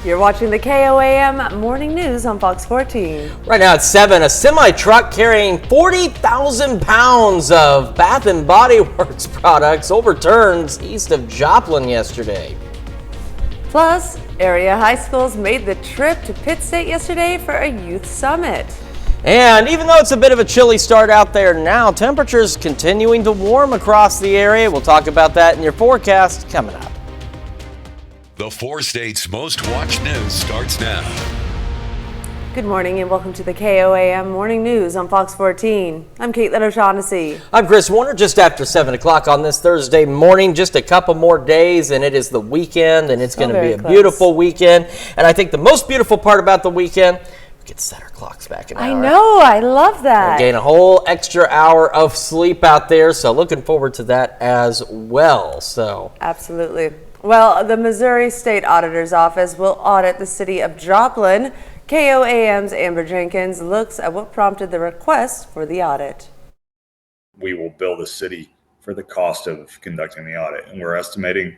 You're watching the KOAM Morning News on Fox 14. Right now at 7, a semi-truck carrying 40,000 pounds of Bath & Body Works products overturns east of Joplin yesterday. Plus, area high schools made the trip to Pitt State yesterday for a youth summit. And even though it's a bit of a chilly start out there now, temperatures continuing to warm across the area. We'll talk about that in your forecast coming up. The 4 states' most watched news starts now. Good morning and welcome to the KOAM Morning News on Fox 14. I'm Caitlin O'Shaughnessy. I'm Chris Warner. Just after 7 o'clock on this Thursday morning, just a couple more days and it is the weekend, and it's going to be a beautiful weekend. And I think the most beautiful part about the weekend, we get to set our clocks back an hour. I know, I love that. We'll gain a whole extra hour of sleep out there, so looking forward to that as well. Absolutely. Well, the Missouri State Auditor's Office will audit the city of Joplin. KOAM's Amber Jenkins looks at what prompted the request for the audit. We will bill the city for the cost of conducting the audit, and we're estimating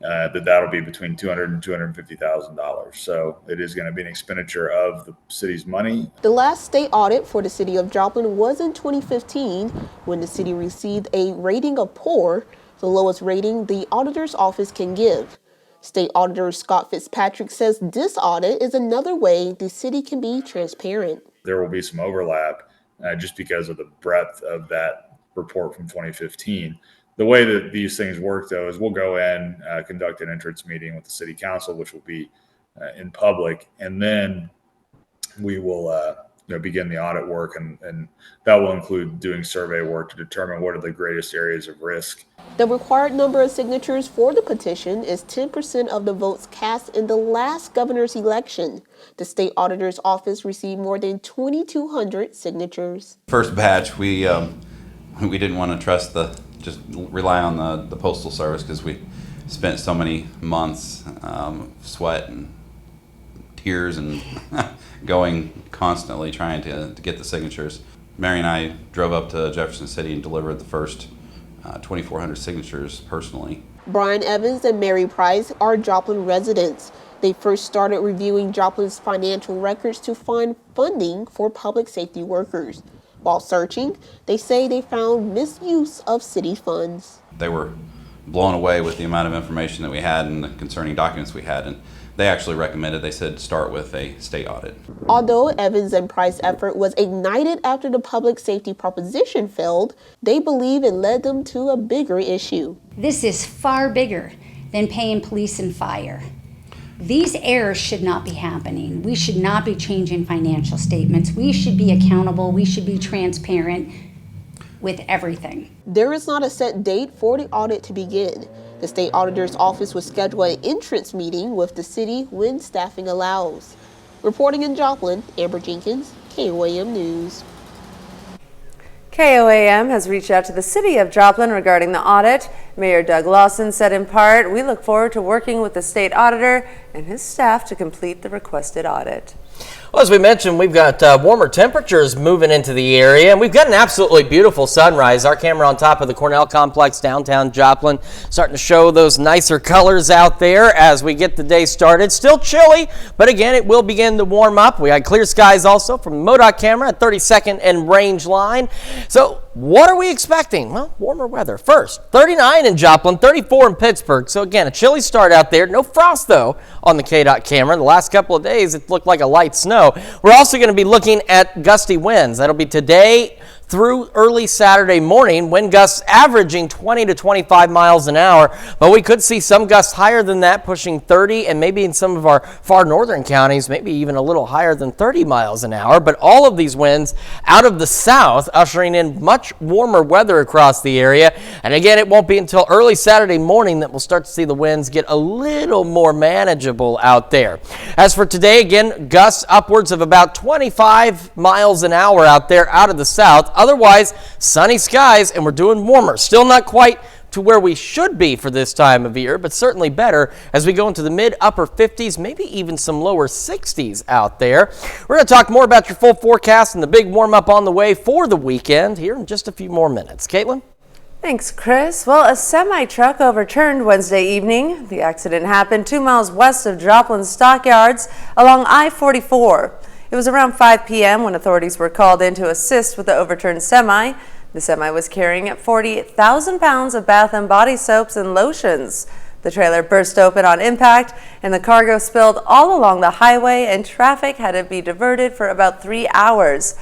that that'll be between $200,000 and $250,000. So it is going to be an expenditure of the city's money. The last state audit for the city of Joplin was in 2015 when the city received a rating of poor, the lowest rating the auditor's office can give. State Auditor Scott Fitzpatrick says this audit is another way the city can be transparent. There will be some overlap just because of the breadth of that report from 2015. The way that these things work, though, is we'll go in, conduct an entrance meeting with the city council, which will be in public, and then we will begin the audit work, and that will include doing survey work to determine what are the greatest areas of risk. The required number of signatures for the petition is 10% of the votes cast in the last governor's election. The state auditor's office received more than 2,200 signatures. First batch, we didn't want to just rely on the postal service because we spent so many months, sweat and tears and going constantly trying to get the signatures. Mary and I drove up to Jefferson City and delivered the first 2,400 signatures personally. Brian Evans and Mary Price are Joplin residents. They first started reviewing Joplin's financial records to find funding for public safety workers. While searching, they say they found misuse of city funds. They were blown away with the amount of information that we had and the concerning documents we had, and they actually recommended, they said, start with a state audit. Although Evans and Price's effort was ignited after the public safety proposition failed, they believe it led them to a bigger issue. This is far bigger than paying police and fire. These errors should not be happening. We should not be changing financial statements. We should be accountable. We should be transparent with everything. There is not a set date for the audit to begin. The state auditor's office will schedule an entrance meeting with the city when staffing allows. Reporting in Joplin, Amber Jenkins, KOAM News. KOAM has reached out to the city of Joplin regarding the audit. Mayor Doug Lawson said in part, "We look forward to working with the state auditor and his staff to complete the requested audit." Well, as we mentioned, we've got warmer temperatures moving into the area, and we've got an absolutely beautiful sunrise. Our camera on top of the Cornell Complex, downtown Joplin, starting to show those nicer colors out there as we get the day started. Still chilly, but again, it will begin to warm up. We had clear skies also from the MoDOT camera at 32nd and Range Line. So what are we expecting? Well, warmer weather. First, 39 in Joplin, 34 in Pittsburgh. So again, a chilly start out there. No frost, though, on the KDOT camera. The last couple of days, it looked like a light snow. We're also going to be looking at gusty winds. That'll be today through early Saturday morning, wind gusts averaging 20 to 25 miles an hour, but we could see some gusts higher than that, pushing 30, and maybe in some of our far northern counties, maybe even a little higher than 30 miles an hour. But all of these winds out of the south, ushering in much warmer weather across the area. And again, it won't be until early Saturday morning that we'll start to see the winds get a little more manageable out there. As for today, again, gusts upwards of about 25 miles an hour out there out of the south. Otherwise, sunny skies, and we're doing warmer. Still not quite to where we should be for this time of year, but certainly better as we go into the mid-upper 50s, maybe even some lower 60s out there. We're going to talk more about your full forecast and the big warm-up on the way for the weekend here in just a few more minutes. Caitlin? Thanks, Chris. Well, a semi-truck overturned Wednesday evening. The accident happened 2 miles west of Joplin Stockyards along I-44. It was around 5 p.m. when authorities were called in to assist with the overturned semi. The semi was carrying 40,000 pounds of bath and body soaps and lotions. The trailer burst open on impact, and the cargo spilled all along the highway, and traffic had to be diverted for about 3 hours.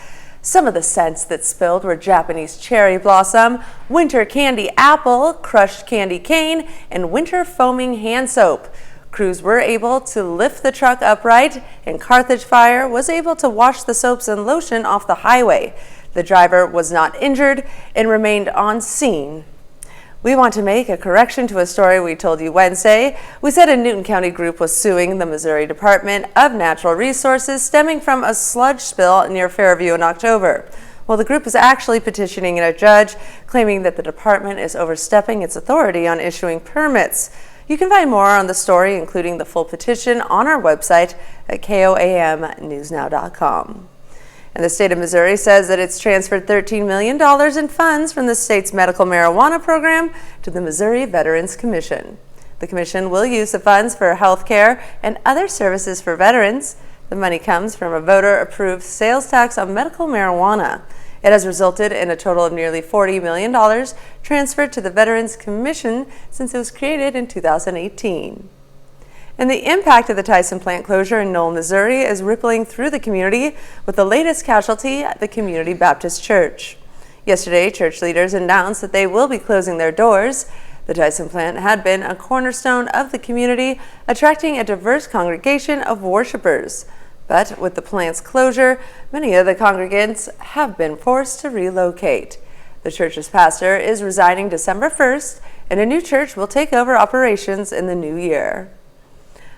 Some of the scents that spilled were Japanese cherry blossom, winter candy apple, crushed candy cane, and winter foaming hand soap. Crews were able to lift the truck upright, and Carthage Fire was able to wash the soaps and lotion off the highway. The driver was not injured and remained on scene. We want to make a correction to a story we told you Wednesday. We said a Newton County group was suing the Missouri Department of Natural Resources stemming from a sludge spill near Fairview in October. Well, the group is actually petitioning a judge, claiming that the department is overstepping its authority on issuing permits. You can find more on the story, including the full petition, on our website at koamnewsnow.com. And the state of Missouri says that it's transferred $13 million in funds from the state's medical marijuana program to the Missouri Veterans Commission. The commission will use the funds for health care and other services for veterans. The money comes from a voter-approved sales tax on medical marijuana. It has resulted in a total of nearly $40 million transferred to the Veterans Commission since it was created in 2018. And the impact of the Tyson plant closure in Knoll, Missouri is rippling through the community, with the latest casualty at the Community Baptist Church. Yesterday, church leaders announced that they will be closing their doors. The Tyson plant had been a cornerstone of the community, attracting a diverse congregation of worshipers. But with the plant's closure, many of the congregants have been forced to relocate. The church's pastor is resigning December 1st, and a new church will take over operations in the new year.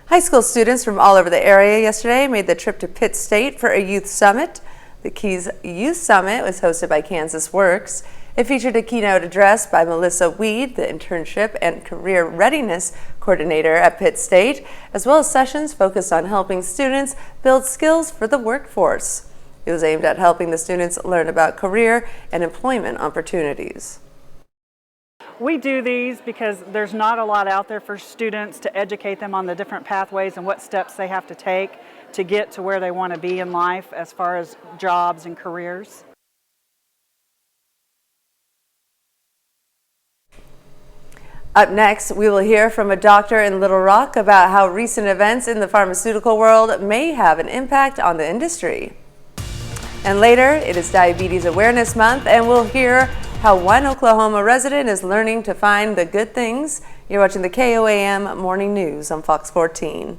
High school students from all over the area yesterday made the trip to Pitt State for a youth summit. The Keys Youth Summit was hosted by Kansas Works. It featured a keynote address by Melissa Weed, the Internship and Career Readiness Coordinator at Pitt State, as well as sessions focused on helping students build skills for the workforce. It was aimed at helping the students learn about career and employment opportunities. We do these because there's not a lot out there for students to educate them on the different pathways and what steps they have to take to get to where they want to be in life as far as jobs and careers. Up next, we will hear from a doctor in Little Rock about how recent events in the pharmaceutical world may have an impact on the industry. And later, it is Diabetes Awareness Month, and we'll hear how one Oklahoma resident is learning to find the good things. You're watching the KOAM Morning News on Fox 14.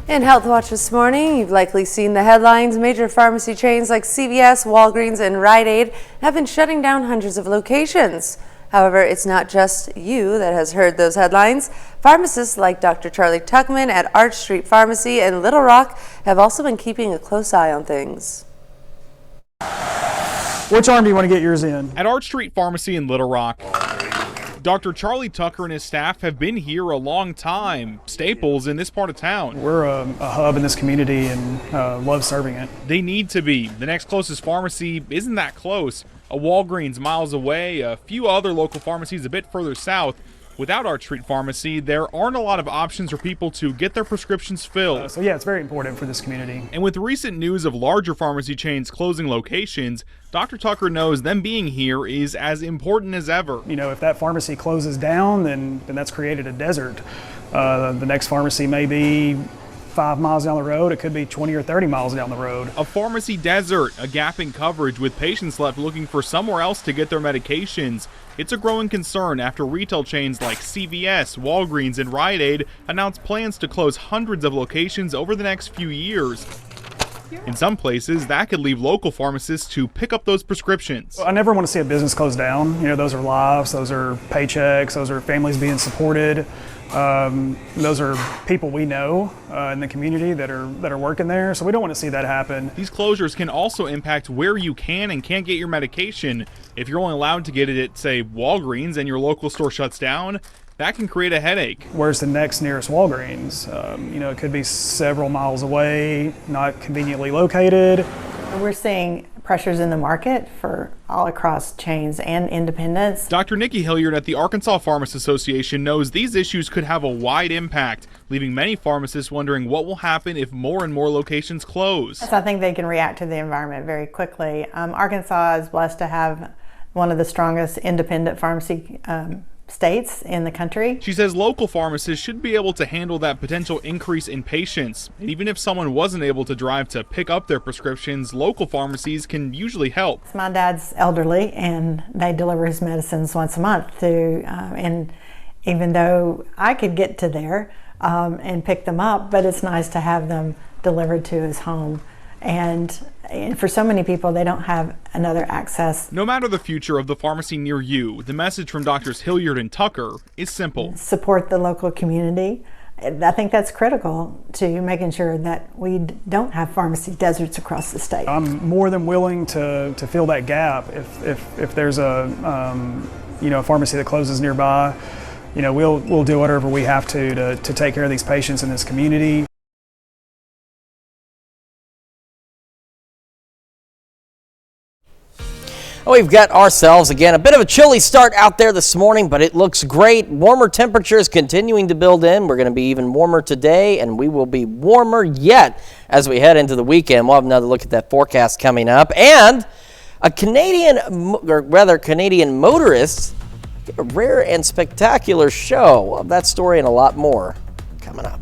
In Health Watch this morning, you've likely seen the headlines. Major pharmacy chains like CVS, Walgreens, and Rite Aid have been shutting down hundreds of locations. However, it's not just you that has heard those headlines. Pharmacists like Dr. Charlie Tuckman at Arch Street Pharmacy in Little Rock have also been keeping a close eye on things. Which arm do you want to get yours in? At Arch Street Pharmacy in Little Rock, Dr. Charlie Tucker and his staff have been here a long time, staples in this part of town. We're a hub in this community and love serving it. They need to be. The next closest pharmacy isn't that close. A Walgreens miles away, a few other local pharmacies a bit further south. Without Arch Street Pharmacy, there aren't a lot of options for people to get their prescriptions filled. So yeah, it's very important for this community. And with recent news of larger pharmacy chains closing locations, Dr. Tucker knows them being here is as important as ever. You know, if that pharmacy closes down, then that's created a desert. The next pharmacy may be 5 miles down the road. It could be 20 or 30 miles down the road. A pharmacy desert, a gap in coverage with patients left looking for somewhere else to get their medications. It's a growing concern after retail chains like CVS, Walgreens, and Rite Aid announced plans to close hundreds of locations over the next few years. In some places, that could leave local pharmacists to pick up those prescriptions. I never want to see a business close down. You know, those are lives, those are paychecks, those are families being supported. Those are people we know in the community that are working there, so we don't want to see that happen. These closures can also impact where you can and can't get your medication. If you're only allowed to get it at, say, Walgreens and your local store shuts down, That can create a headache. Where's the next nearest Walgreens? It could be several miles away, not conveniently located. We're seeing pressures in the market for all across chains and independents. Dr. Nikki Hilliard at the Arkansas Pharmacists Association knows these issues could have a wide impact, leaving many pharmacists wondering what will happen if more and more locations close. So I think they can react to the environment very quickly. Arkansas is blessed to have one of the strongest independent pharmacy states in the country. She says local pharmacists should be able to handle that potential increase in patients. And even if someone wasn't able to drive to pick up their prescriptions, local pharmacies can usually help. My dad's elderly and they deliver his medicines once a month and even though I could get to there and pick them up, but it's nice to have them delivered to his home. And for so many people, they don't have another access. No matter the future of the pharmacy near you, the message from Doctors Hilliard and Tucker is simple. Support the local community. I think that's critical to making sure that we don't have pharmacy deserts across the state. I'm more than willing to fill that gap if there's a pharmacy that closes nearby. We'll do whatever we have to take care of these patients in this community. We've got ourselves, again, a bit of a chilly start out there this morning, but it looks great. Warmer temperatures continuing to build in. We're going to be even warmer today, and we will be warmer yet as we head into the weekend. We'll have another look at that forecast coming up. And a Canadian motorist, a rare and spectacular show. We'll have that story and a lot more coming up.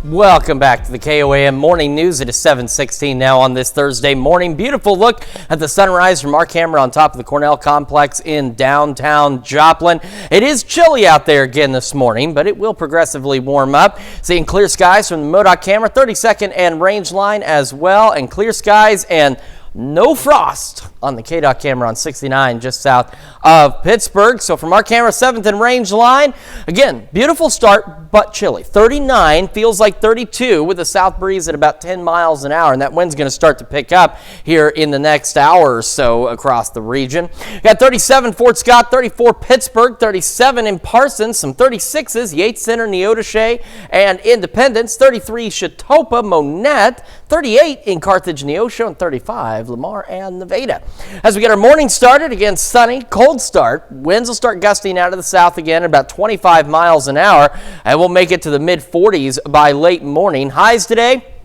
Welcome back to the KOAM Morning News. It is 7:16 now on this Thursday morning. Beautiful look at the sunrise from our camera on top of the Cornell Complex in downtown Joplin. It is chilly out there again this morning, but it will progressively warm up. Seeing clear skies from the MoDOT camera, 32nd and range line as well, and clear skies and no frost on the KDOT camera on 69 just south of Pittsburgh. So from our camera, 7th and range line, again, beautiful start, but chilly. 39 feels like 32 with a south breeze at about 10 miles an hour. And that wind's going to start to pick up here in the next hour or so across the region. Got 37 Fort Scott, 34 Pittsburgh, 37 in Parsons, some 36s, Yates Center, Neodesha, and Independence, 33 Chautauqua, Monette, 38 in Carthage, Neosho, and 35 Lamar and Nevada. As we get our morning started, again, sunny, cold start. Winds will start gusting out of the south again at about 25 miles an hour, and we'll make it to the mid-40s by late morning. Highs today,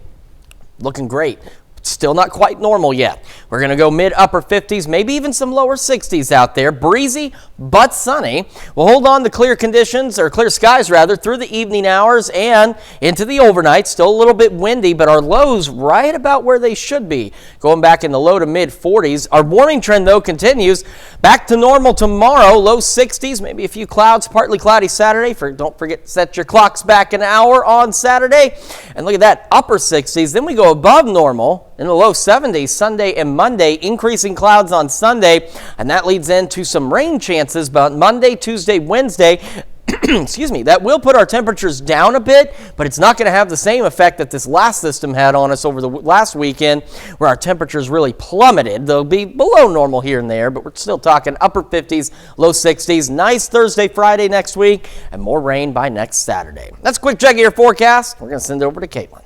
looking great. Still not quite normal yet. We're going to go mid-upper 50s, maybe even some lower 60s out there. Breezy, but sunny. We'll hold on to clear conditions, or clear skies rather, through the evening hours and into the overnight. Still a little bit windy, but our lows right about where they should be. Going back in the low to mid-40s. Our warming trend, though, continues. Back to normal tomorrow, low 60s, maybe a few clouds, partly cloudy Saturday. Don't forget to set your clocks back an hour on Saturday. And look at that, upper 60s. Then we go above normal in the low 70s Sunday and Monday, increasing clouds on Sunday, and that leads into some rain chances about Monday, Tuesday, Wednesday. Excuse me, that will put our temperatures down a bit, but it's not going to have the same effect that this last system had on us over the last weekend where our temperatures really plummeted. They'll be below normal here and there, but we're still talking upper 50s, low 60s. Nice Thursday, Friday next week, and more rain by next Saturday. That's a quick check of your forecast. We're going to send it over to Caitlin.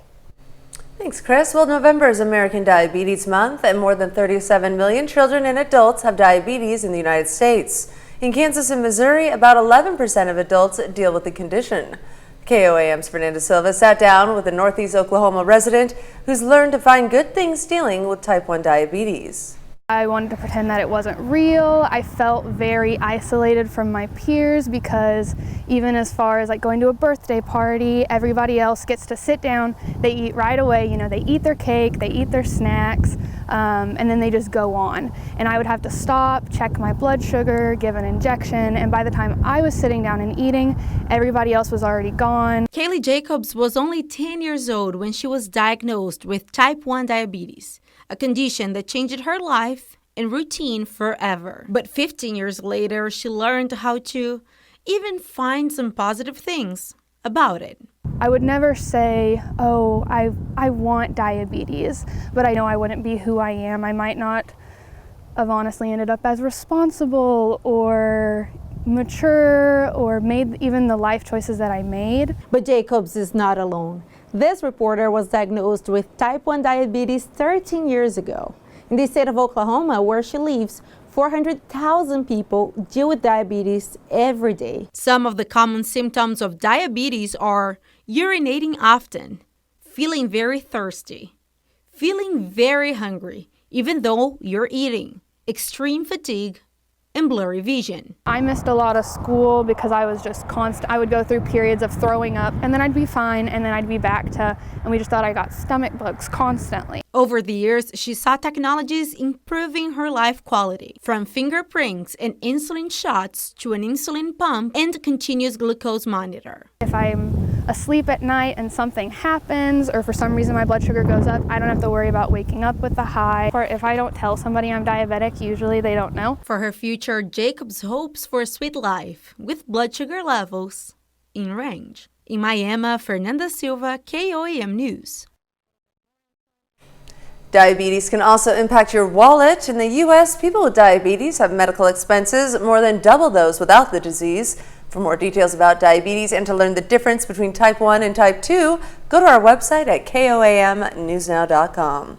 Thanks, Chris. Well, November is American Diabetes Month, and more than 37 million children and adults have diabetes in the United States. In Kansas and Missouri, about 11% of adults deal with the condition. KOAM's Fernanda Silva sat down with a Northeast Oklahoma resident who's learned to find good things dealing with type 1 diabetes. I wanted to pretend that it wasn't real. I felt very isolated from my peers because even as far as like going to a birthday party, everybody else gets to sit down, they eat right away, they eat their cake, they eat their snacks, and then they just go on. And I would have to stop, check my blood sugar, give an injection, and by the time I was sitting down and eating, everybody else was already gone. Kaylee Jacobs was only 10 years old when she was diagnosed with type 1 diabetes, a condition that changed her life and routine forever. But 15 years later, she learned how to even find some positive things about it. I would never say, oh, I want diabetes, but I know I wouldn't be who I am. I might not have honestly ended up as responsible or mature or made even the life choices that I made. But Jacobs is not alone. This reporter was diagnosed with type 1 diabetes 13 years ago. In the state of Oklahoma, where she lives, 400,000 people deal with diabetes every day. Some of the common symptoms of diabetes are urinating often, feeling very thirsty, feeling very hungry, even though you're eating, extreme fatigue, and blurry vision. I missed a lot of school because I was just I would go through periods of throwing up and then I'd be fine and then I'd be back to, and we just thought I got stomach bugs constantly. Over the years, she saw technologies improving her life quality, from fingerprints and insulin shots to an insulin pump and a continuous glucose monitor. If I'm asleep at night and something happens or for some reason my blood sugar goes up, I don't have to worry about waking up with a high. Or if I don't tell somebody I'm diabetic, usually they don't know. For her future, Jacobs hopes for a sweet life with blood sugar levels in range. In Miami, Fernanda Silva, KOAM News. Diabetes can also impact your wallet. In the U.S., people with diabetes have medical expenses more than double those without the disease. For more details about diabetes and to learn the difference between type 1 and type 2, go to our website at koamnewsnow.com.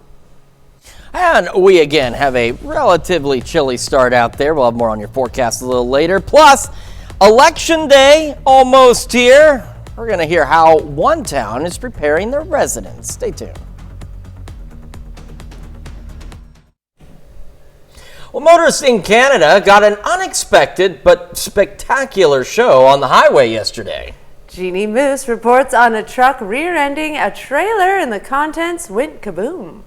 And we again have a relatively chilly start out there. We'll have more on your forecast a little later. Plus, Election Day almost here. We're going to hear how one town is preparing their residents. Stay tuned. Well, motorists in Canada got an unexpected but spectacular show on the highway yesterday. Jeannie Moose reports on a truck rear-ending a trailer and the contents went kaboom.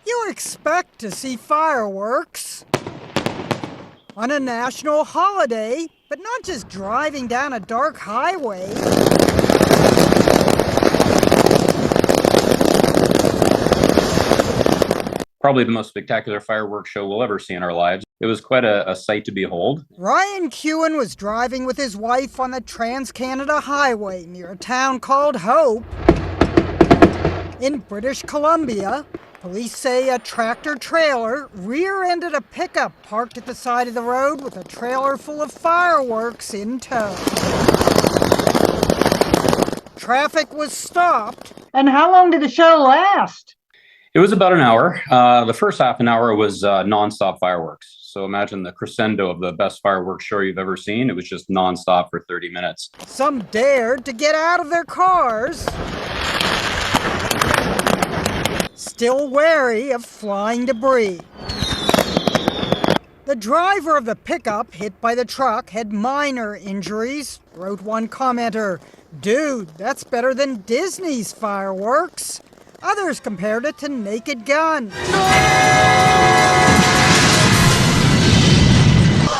You expect to see fireworks on a national holiday, but not just driving down a dark highway. Probably the most spectacular fireworks show we'll ever see in our lives. It was quite a sight to behold. Ryan Kewen was driving with his wife on the Trans-Canada Highway near a town called Hope in British Columbia. Police say a tractor-trailer rear-ended a pickup parked at the side of the road with a trailer full of fireworks in tow. Traffic was stopped. And how long did the show last? It was about an hour. The first half an hour was nonstop fireworks. So imagine the crescendo of the best fireworks show you've ever seen. It was just nonstop for 30 minutes. Some dared to get out of their cars, still wary of flying debris. The driver of the pickup hit by the truck had minor injuries, wrote one commenter. Dude, that's better than Disney's fireworks. Others compared it to Naked Gun.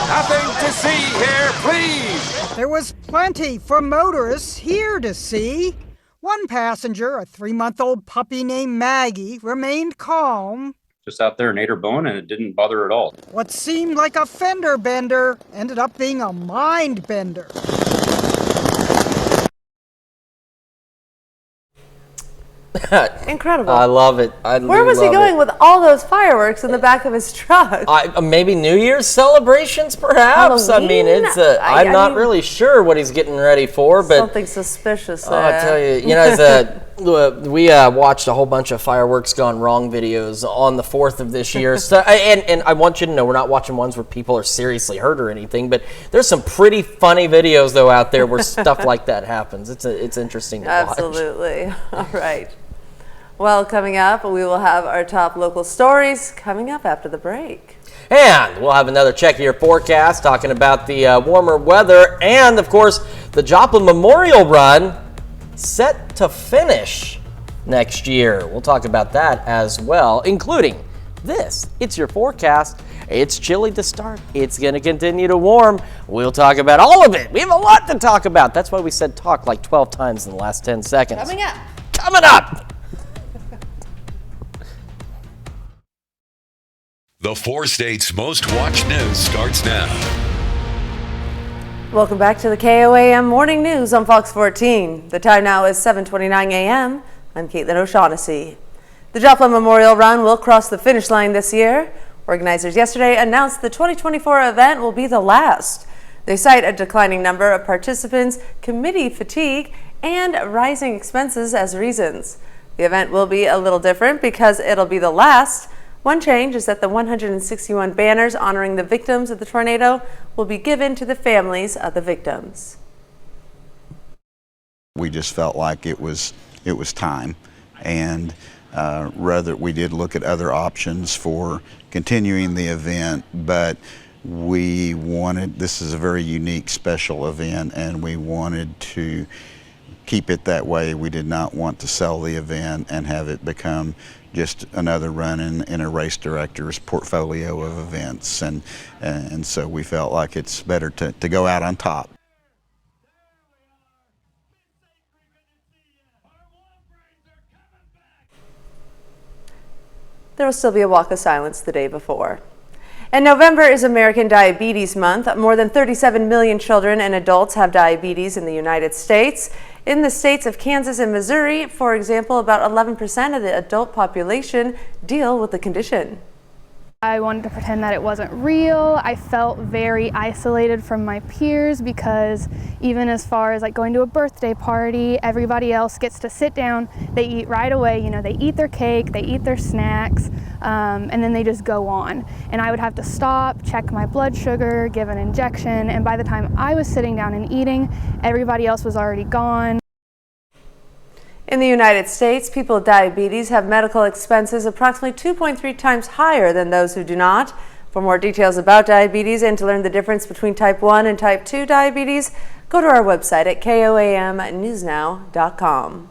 Nothing to see here, please. There was plenty for motorists here to see. One passenger, a 3-month-old puppy named Maggie, remained calm. Just out there and ate her bone, and it didn't bother her at all. What seemed like a fender bender ended up being a mind bender. Incredible. I love it. Where was he going with all those fireworks in the back of his truck? Maybe New Year's celebrations, perhaps. Halloween? I mean, I'm not really sure what he's getting ready for, but something suspicious there. I'll tell you, we watched a whole bunch of fireworks gone wrong videos on the 4th of this year. So, and I want you to know, we're not watching ones where people are seriously hurt or anything, but there's some pretty funny videos though out there where stuff like that happens. It's interesting to watch. Absolutely. All right. Well, coming up, we will have our top local stories coming up after the break. And we'll have another check of your forecast talking about the warmer weather and, of course, the Joplin Memorial Run set to finish next year. We'll talk about that as well, including this. It's your forecast. It's chilly to start. It's going to continue to warm. We'll talk about all of it. We have a lot to talk about. That's why we said talk like 12 times in the last 10 seconds. Coming up. The 4 states' most watched news starts now. Welcome back to the KOAM Morning News on Fox 14. The time now is 7:29 a.m. I'm Caitlin O'Shaughnessy. The Joplin Memorial Run will cross the finish line this year. Organizers yesterday announced the 2024 event will be the last. They cite a declining number of participants, committee fatigue, and rising expenses as reasons. The event will be a little different because it'll be the last. One change is that the 161 banners honoring the victims of the tornado will be given to the families of the victims. We just felt like it was time, and rather we did look at other options for continuing the event, but we wanted, this is a very unique special event, and we wanted to keep it that way. We did not want to sell the event and have it become just another run in a race director's portfolio of events, and so we felt like it's better to go out on top. There will still be a walk of silence the day before. And November is American Diabetes Month. More than 37 million children and adults have diabetes in the United States. In the states of Kansas and Missouri, for example, about 11% of the adult population deal with the condition. I wanted to pretend that it wasn't real. I felt very isolated from my peers because even as far as like going to a birthday party, everybody else gets to sit down, they eat right away, you know, they eat their cake, they eat their snacks, and then they just go on. And I would have to stop, check my blood sugar, give an injection, and by the time I was sitting down and eating, everybody else was already gone. In the United States, people with diabetes have medical expenses approximately 2.3 times higher than those who do not. For more details about diabetes and to learn the difference between type 1 and type 2 diabetes, go to our website at koamnewsnow.com.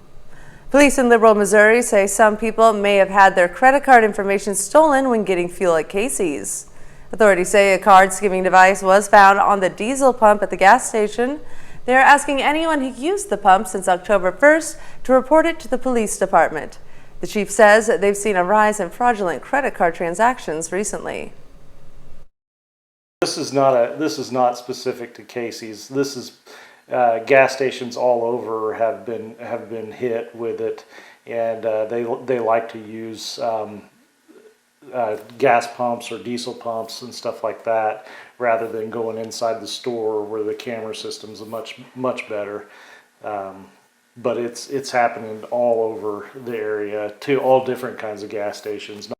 Police in Liberal, Missouri say some people may have had their credit card information stolen when getting fuel at Casey's. Authorities say a card skimming device was found on the diesel pump at the gas station. They are asking anyone who used the pump since October 1st to report it to the police department. The chief says that they've seen a rise in fraudulent credit card transactions recently. This is not specific to Casey's. This is gas stations all over have been hit with it, and they like to use gas pumps or diesel pumps and stuff like that, rather than going inside the store where the camera systems are much better. But it's happening all over the area to all different kinds of gas stations.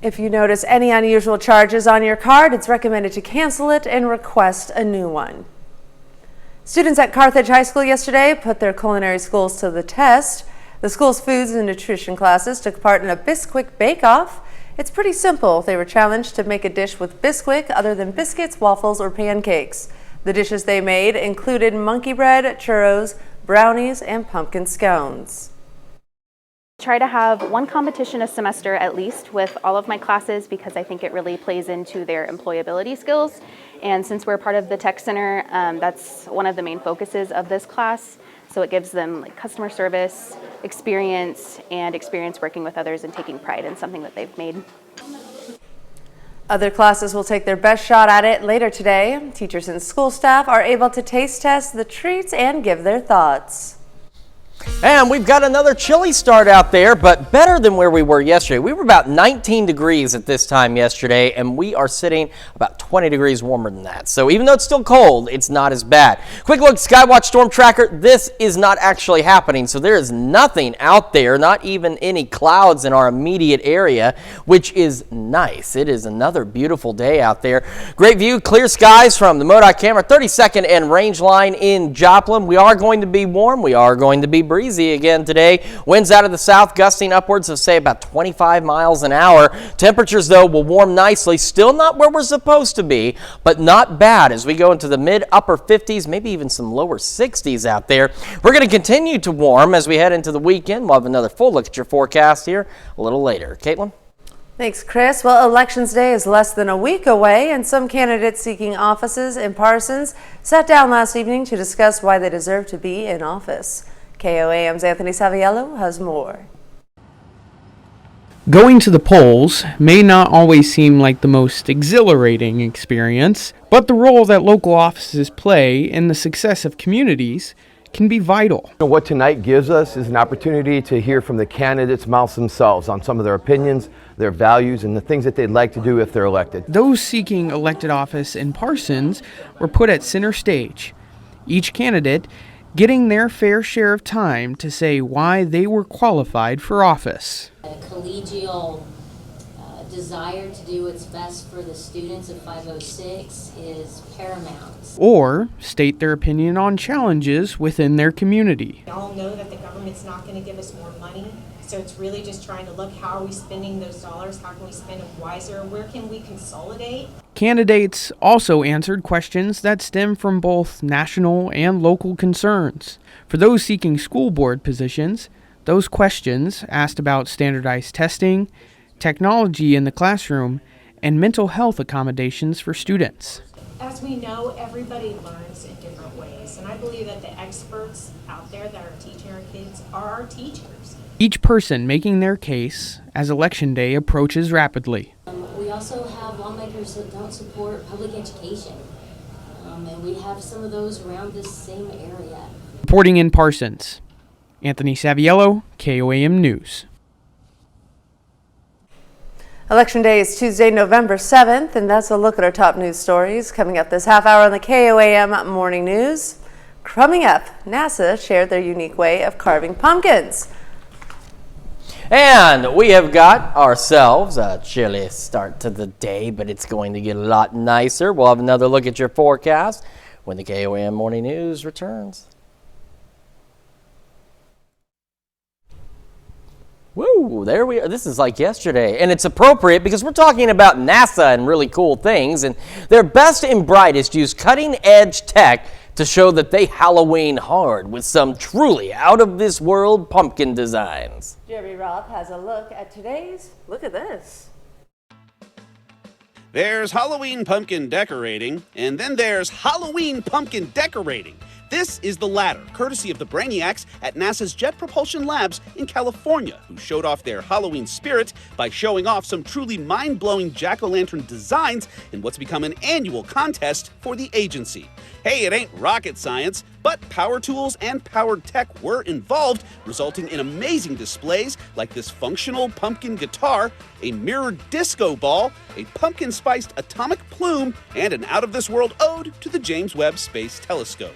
If you notice any unusual charges on your card, it's recommended to cancel it and request a new one. Students at Carthage High School yesterday put their culinary skills to the test. The school's foods and nutrition classes took part in a Bisquick bake-off. It's pretty simple. They were challenged to make a dish with Bisquick other than biscuits, waffles, or pancakes. The dishes they made included monkey bread, churros, brownies, and pumpkin scones. Try to have one competition a semester at least with all of my classes because I think it really plays into their employability skills. And since we're part of the Tech Center, that's one of the main focuses of this class. So it gives them like customer service experience and experience working with others and taking pride in something that they've made. Other classes will take their best shot at it later today. Teachers and school staff are able to taste test the treats and give their thoughts. And we've got another chilly start out there, but better than where we were yesterday. We were about 19 degrees at this time yesterday, and we are sitting about 20 degrees warmer than that. So even though it's still cold, it's not as bad. Quick look, Skywatch Storm Tracker. This is not actually happening, so there is nothing out there, not even any clouds in our immediate area, which is nice. It is another beautiful day out there. Great view, clear skies from the MODOT camera, 32nd and Range Line in Joplin. We are going to be warm. We are going to be breezy again today. Winds out of the south gusting upwards of say about 25 miles an hour. Temperatures though will warm nicely. Still not where we're supposed to be, but not bad as we go into the mid upper 50s, maybe even some lower 60s out there. We're going to continue to warm as we head into the weekend. We'll have another full look at your forecast here a little later. Caitlin? Thanks, Chris. Well, Elections Day is less than a week away, and some candidates seeking offices in Parsons sat down last evening to discuss why they deserve to be in office. KOAM's Anthony Saviello has more. Going to the polls may not always seem like the most exhilarating experience, but the role that local offices play in the success of communities can be vital. What tonight gives us is an opportunity to hear from the candidates' mouths themselves on some of their opinions, their values, and the things that they'd like to do if they're elected. Those seeking elected office in Parsons were put at center stage, each candidate getting their fair share of time to say why they were qualified for office. A collegial desire to do what's best for the students of 506 is paramount. Or state their opinion on challenges within their community. We all know that the government's not going to give us more money, so it's really just trying to look, how are we spending those dollars? How can we spend them wiser? Where can we consolidate? Candidates also answered questions that stem from both national and local concerns. For those seeking school board positions, those questions asked about standardized testing, technology in the classroom, and mental health accommodations for students. As we know, everybody learns in different ways, and I believe that the experts out there that are teaching our kids are our teachers. Each person making their case as Election Day approaches rapidly. We also have lawmakers that don't support public education, and we have some of those around this same area. Reporting in Parsons, Anthony Saviello, KOAM News. Election Day is Tuesday, November 7th, and that's a look at our top news stories coming up this half hour on the KOAM Morning News. Coming up, NASA shared their unique way of carving pumpkins. And we have got ourselves a chilly start to the day, but it's going to get a lot nicer. We'll have another look at your forecast when the KOAM Morning News returns. Woo, there we are. This is like yesterday, and it's appropriate because we're talking about NASA and really cool things, and their best and brightest use cutting-edge tech to show that they Halloween hard with some truly out-of-this-world pumpkin designs. Jeremy Roth has a look at today's Look at This. There's Halloween pumpkin decorating, and then there's Halloween pumpkin decorating. This is the latter, courtesy of the brainiacs at NASA's Jet Propulsion Labs in California, who showed off their Halloween spirit by showing off some truly mind-blowing jack-o'-lantern designs in what's become an annual contest for the agency. Hey, it ain't rocket science, but power tools and powered tech were involved, resulting in amazing displays like this functional pumpkin guitar, a mirrored disco ball, a pumpkin-spiced atomic plume, and an out-of-this-world ode to the James Webb Space Telescope.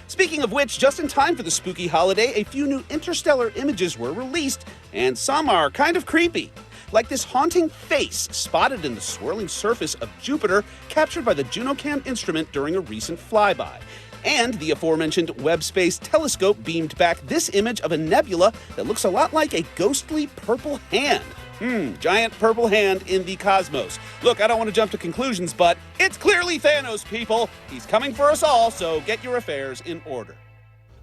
Speaking of which, just in time for the spooky holiday, a few new interstellar images were released, and some are kind of creepy. Like this haunting face spotted in the swirling surface of Jupiter, captured by the JunoCam instrument during a recent flyby. And the aforementioned Webb Space Telescope beamed back this image of a nebula that looks a lot like a ghostly purple hand. Giant purple hand in the cosmos. Look, I don't want to jump to conclusions, but it's clearly Thanos, people. He's coming for us all, so get your affairs in order.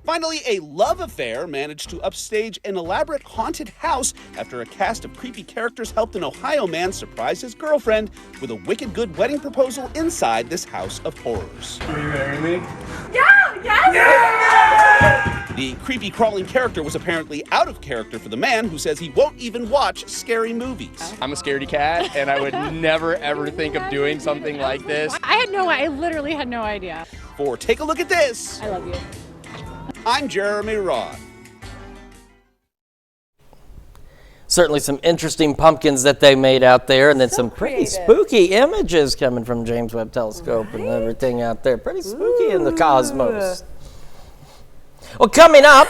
Finally, a love affair managed to upstage an elaborate haunted house after a cast of creepy characters helped an Ohio man surprise his girlfriend with a wicked good wedding proposal inside this house of horrors. Will you marry me? Yeah! Yes! Yeah! The creepy crawling character was apparently out of character for the man who says he won't even watch scary movies. I'm a scaredy cat, and I would never ever think of doing something like this. I literally had no idea. For Take a Look at This, I love you. I'm Jeremy Roth. Certainly some interesting pumpkins that they made out there, and then some pretty spooky images coming from James Webb Telescope and everything out there. Pretty spooky in the cosmos. Well, coming up,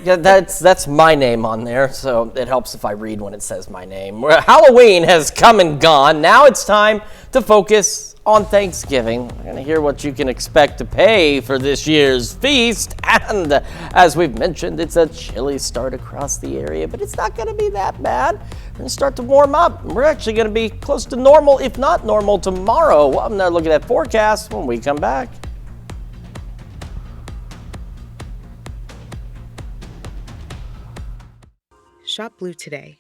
that's my name on there, so it helps if I read when it says my name. Halloween has come and gone. Now it's time to focus on Thanksgiving. We're going to hear what you can expect to pay for this year's feast. And as we've mentioned, it's a chilly start across the area, but it's not going to be that bad. We're going to start to warm up. We're actually going to be close to normal, if not normal, tomorrow. Well, I'm going to look at that forecast when we come back. Shop Blue today.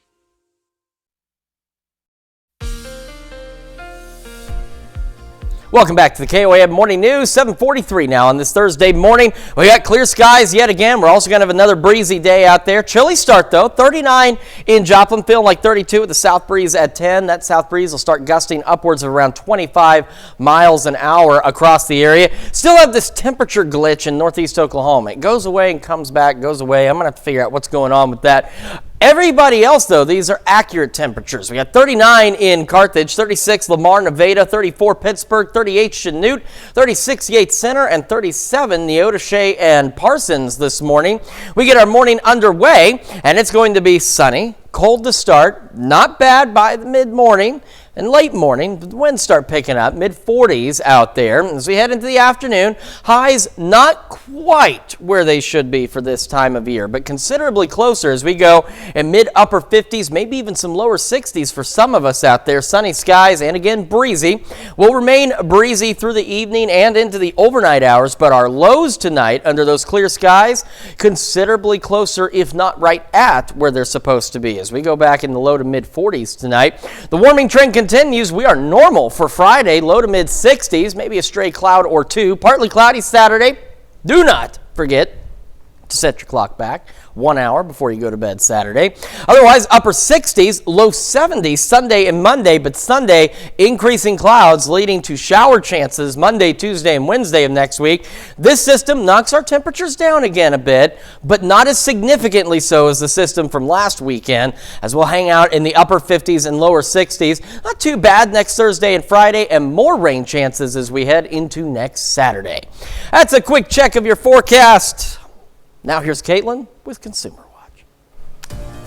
Welcome back to the KOAM Morning News, 7:43 now on this Thursday morning. We got clear skies yet again. We're also going to have another breezy day out there. Chilly start, though. 39 in Joplin, feeling like 32 with the south breeze at 10. That south breeze will start gusting upwards of around 25 miles an hour across the area. Still have this temperature glitch in northeast Oklahoma. It goes away and comes back, goes away. I'm going to have to figure out what's going on with that. Everybody else, though, these are accurate temperatures. We got 39 in Carthage, 36 Lamar, Nevada, 34 Pittsburgh, 38 Chanute, 36 Yates Center, and 37 Neodesha and Parsons this morning. We get our morning underway, and it's going to be sunny, cold to start, not bad by the mid-morning. And late morning, the winds start picking up, mid-40s out there. As we head into the afternoon, highs not quite where they should be for this time of year, but considerably closer as we go in mid-upper 50s, maybe even some lower 60s for some of us out there. Sunny skies and again breezy. Will remain breezy through the evening and into the overnight hours, but our lows tonight under those clear skies considerably closer, if not right at where they're supposed to be. As we go back in the low to mid-40s tonight, the warming trend continues. We are normal for Friday, low to mid 60s, maybe a stray cloud or two. Partly cloudy Saturday. Do not forget to set your clock back 1 hour before you go to bed Saturday. Otherwise, upper 60s, low 70s Sunday and Monday, but Sunday increasing clouds leading to shower chances Monday, Tuesday, and Wednesday of next week. This system knocks our temperatures down again a bit, but not as significantly so as the system from last weekend, as we'll hang out in the upper 50s and lower 60s. Not too bad next Thursday and Friday, and more rain chances as we head into next Saturday. That's a quick check of your forecast. Now here's Caitlin with Consumer Watch.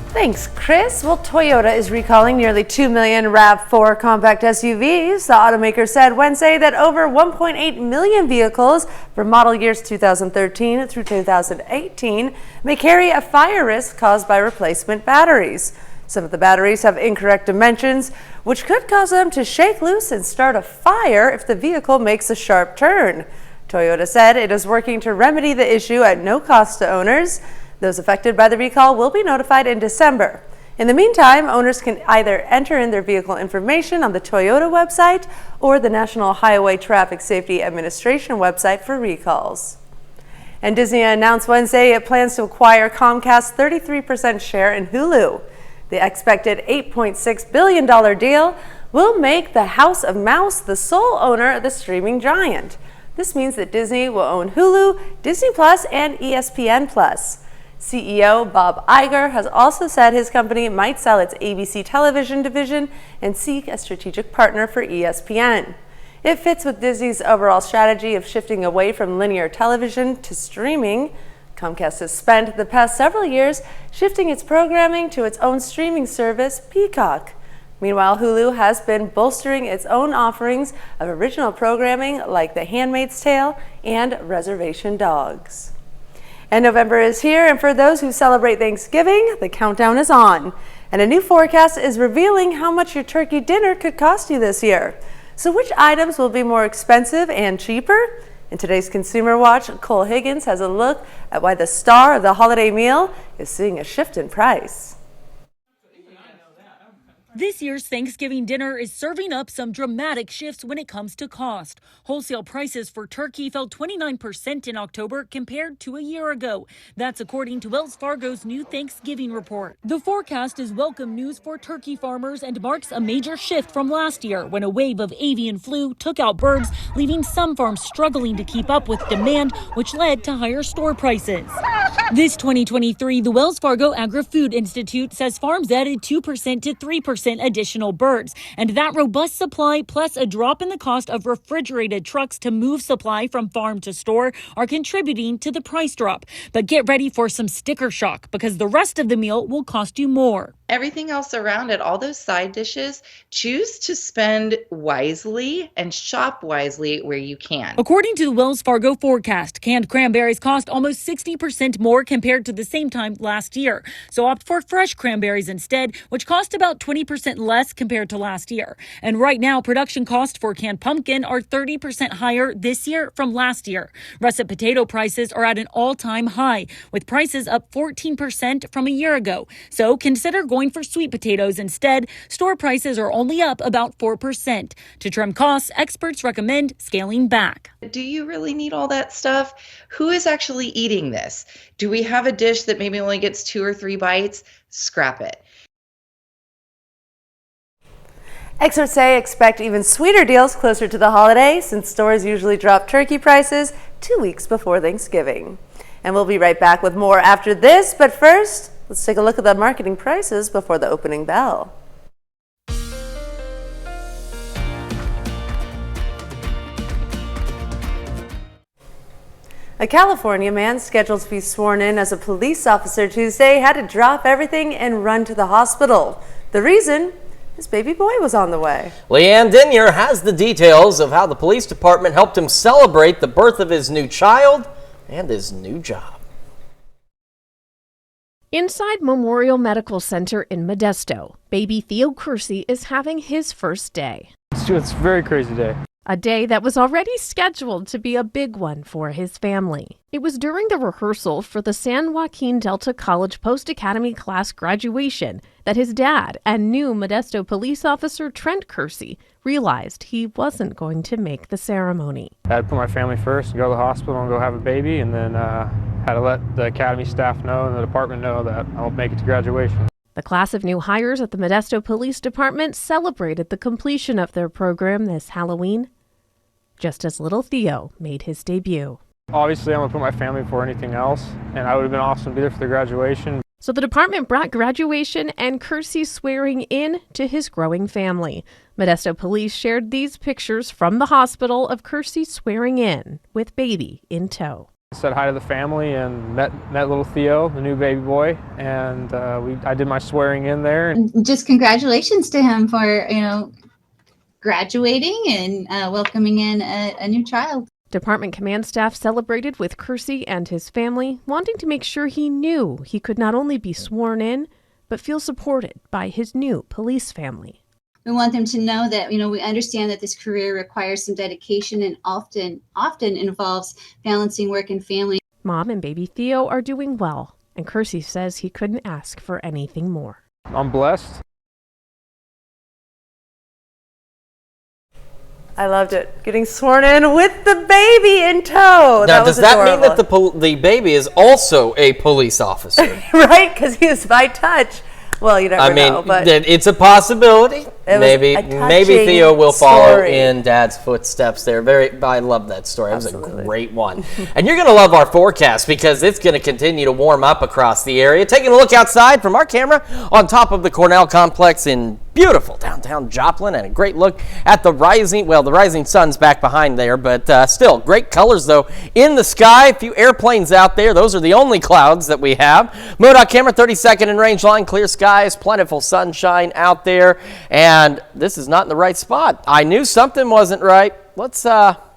Thanks, Chris. Well, Toyota is recalling nearly 2 million RAV4 compact SUVs. The automaker said Wednesday that over 1.8 million vehicles for model years 2013 through 2018 may carry a fire risk caused by replacement batteries. Some of the batteries have incorrect dimensions, which could cause them to shake loose and start a fire if the vehicle makes a sharp turn. Toyota said it is working to remedy the issue at no cost to owners. Those affected by the recall will be notified in December. In the meantime, owners can either enter in their vehicle information on the Toyota website or the National Highway Traffic Safety Administration website for recalls. And Disney announced Wednesday it plans to acquire Comcast's 33% share in Hulu. The expected $8.6 billion deal will make the House of Mouse the sole owner of the streaming giant. This means that Disney will own Hulu, Disney Plus, and ESPN Plus. CEO Bob Iger has also said his company might sell its ABC television division and seek a strategic partner for ESPN. It fits with Disney's overall strategy of shifting away from linear television to streaming. Comcast has spent the past several years shifting its programming to its own streaming service, Peacock. Meanwhile, Hulu has been bolstering its own offerings of original programming like The Handmaid's Tale and Reservation Dogs. And November is here, and for those who celebrate Thanksgiving, the countdown is on. And a new forecast is revealing how much your turkey dinner could cost you this year. So which items will be more expensive and cheaper? In today's Consumer Watch, Cole Higgins has a look at why the star of the holiday meal is seeing a shift in price. This year's Thanksgiving dinner is serving up some dramatic shifts when it comes to cost. Wholesale prices for turkey fell 29% in October compared to a year ago. That's according to Wells Fargo's new Thanksgiving report. The forecast is welcome news for turkey farmers and marks a major shift from last year when a wave of avian flu took out birds, leaving some farms struggling to keep up with demand, which led to higher store prices. This 2023, the Wells Fargo Agri-Food Institute says farms added 2% to 3% additional birds, and that robust supply plus a drop in the cost of refrigerated trucks to move supply from farm to store are contributing to the price drop. But get ready for some sticker shock because the rest of the meal will cost you more. Everything else around it, all those side dishes, choose to spend wisely and shop wisely where you can. According to the Wells Fargo forecast, canned cranberries cost almost 60% more compared to the same time last year. So opt for fresh cranberries instead, which cost about 20% less compared to last year. And right now, production costs for canned pumpkin are 30% higher this year from last year. Russet potato prices are at an all-time high, with prices up 14% from a year ago. So consider going going for sweet potatoes instead. Store prices are only up about 4%. To trim costs, experts recommend scaling back. Do you really need all that stuff? Who is actually eating this? Do we have a dish that maybe only gets 2 or 3 bites? Scrap it. Experts say expect even sweeter deals closer to the holiday, since stores usually drop turkey prices 2 weeks before Thanksgiving. And we'll be right back with more after this, but first, let's take a look at the marketing prices before the opening bell. A California man scheduled to be sworn in as a police officer Tuesday had to drop everything and run to the hospital. The reason? His baby boy was on the way. Leanne Denyer has the details of how the police department helped him celebrate the birth of his new child and his new job. Inside Memorial Medical Center in Modesto, baby Theo Kersey is having his first day. It's a very crazy day. A day that was already scheduled to be a big one for his family. It was during the rehearsal for the San Joaquin Delta College Post-Academy class graduation that his dad and new Modesto police officer Trent Kersey realized he wasn't going to make the ceremony. I had to put my family first, go to the hospital and go have a baby, and then had to let the academy staff know and the department know that I won't make it to graduation. The class of new hires at the Modesto Police Department celebrated the completion of their program this Halloween, just as little Theo made his debut. Obviously, I'm going to put my family before anything else, and I would have been awesome to be there for the graduation. So the department brought graduation and Kersey swearing in to his growing family. Modesto police shared these pictures from the hospital of Kersey swearing in with baby in tow. Said hi to the family and met little Theo, the new baby boy, and I did my swearing in there. Just congratulations to him for graduating and welcoming in a new child. Department command staff celebrated with Kersey and his family, wanting to make sure he knew he could not only be sworn in, but feel supported by his new police family. We want them to know that, we understand that this career requires some dedication and often involves balancing work and family. Mom and baby Theo are doing well, and Kersey says he couldn't ask for anything more. I'm blessed. I loved it. Getting sworn in with the baby in tow. Now, does that mean that the baby is also a police officer? Right? Because he is by touch. Well, you never know. But it's a possibility. Maybe Theo will follow in Dad's footsteps there. I love that story. Absolutely. It was a great one. And you're going to love our forecast because it's going to continue to warm up across the area. Taking a look outside from our camera on top of the Cornell complex in beautiful downtown Joplin, and a great look at the rising sun's back behind there, but still great colors though in the sky. A few airplanes out there. Those are the only clouds that we have. MoDOT camera 32nd in range line, clear skies, plentiful sunshine out there, and this is not in the right spot. I knew something wasn't right. Let's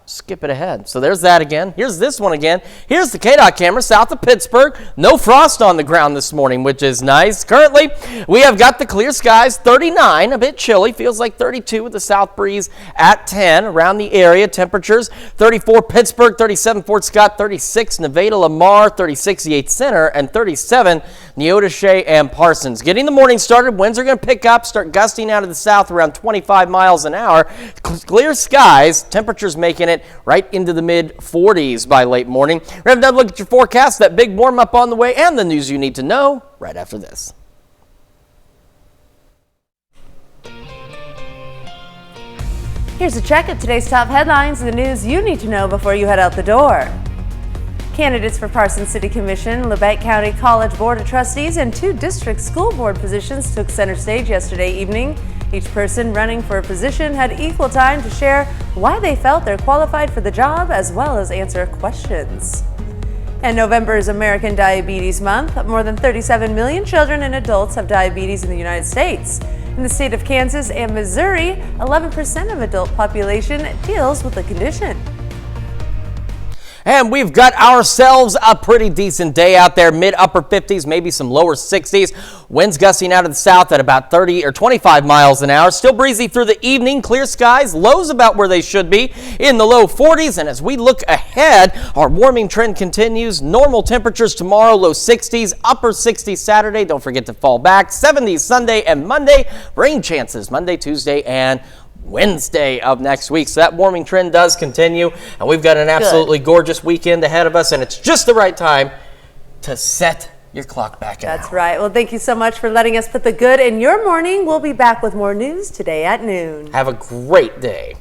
skip it ahead. So there's that again. Here's this one again. Here's the KDOT camera south of Pittsburgh. No frost on the ground this morning, which is nice. Currently, we have got the clear skies, 39, a bit chilly. Feels like 32 with the south breeze at 10 around the area. Temperatures, 34 Pittsburgh, 37 Fort Scott, 36 Nevada, Lamar, 36 Yates Center, and 37 Neodesha and Parsons. Getting the morning started. Winds are going to pick up, start gusting out of the south around 25 miles an hour. Clear skies, temperatures making it right into the mid-40s by late morning. We're going to have another look at your forecast, that big warm-up on the way, and the news you need to know right after this. Here's a check of today's top headlines and the news you need to know before you head out the door. Candidates for Parsons City Commission, Lebec County College Board of Trustees, and 2 district school board positions took center stage yesterday evening. Each person running for a position had equal time to share why they felt they're qualified for the job, as well as answer questions. And November is American Diabetes Month. More than 37 million children and adults have diabetes in the United States. In the state of Kansas and Missouri, 11% of adult population deals with the condition. And we've got ourselves a pretty decent day out there. Mid-upper 50s, maybe some lower 60s. Winds gusting out of the south at about 30 or 25 miles an hour. Still breezy through the evening. Clear skies. Lows about where they should be in the low 40s. And as we look ahead, our warming trend continues. Normal temperatures tomorrow, low 60s, upper 60s Saturday. Don't forget to fall back. 70s Sunday and Monday. Rain chances Monday, Tuesday, and Wednesday of next week. So that warming trend does continue, and we've got an absolutely gorgeous weekend ahead of us, and it's just the right time to set your clock back an That's hour. right. Well, thank you so much for letting us put the good in your morning. We'll be back with more news today at noon. Have a great day.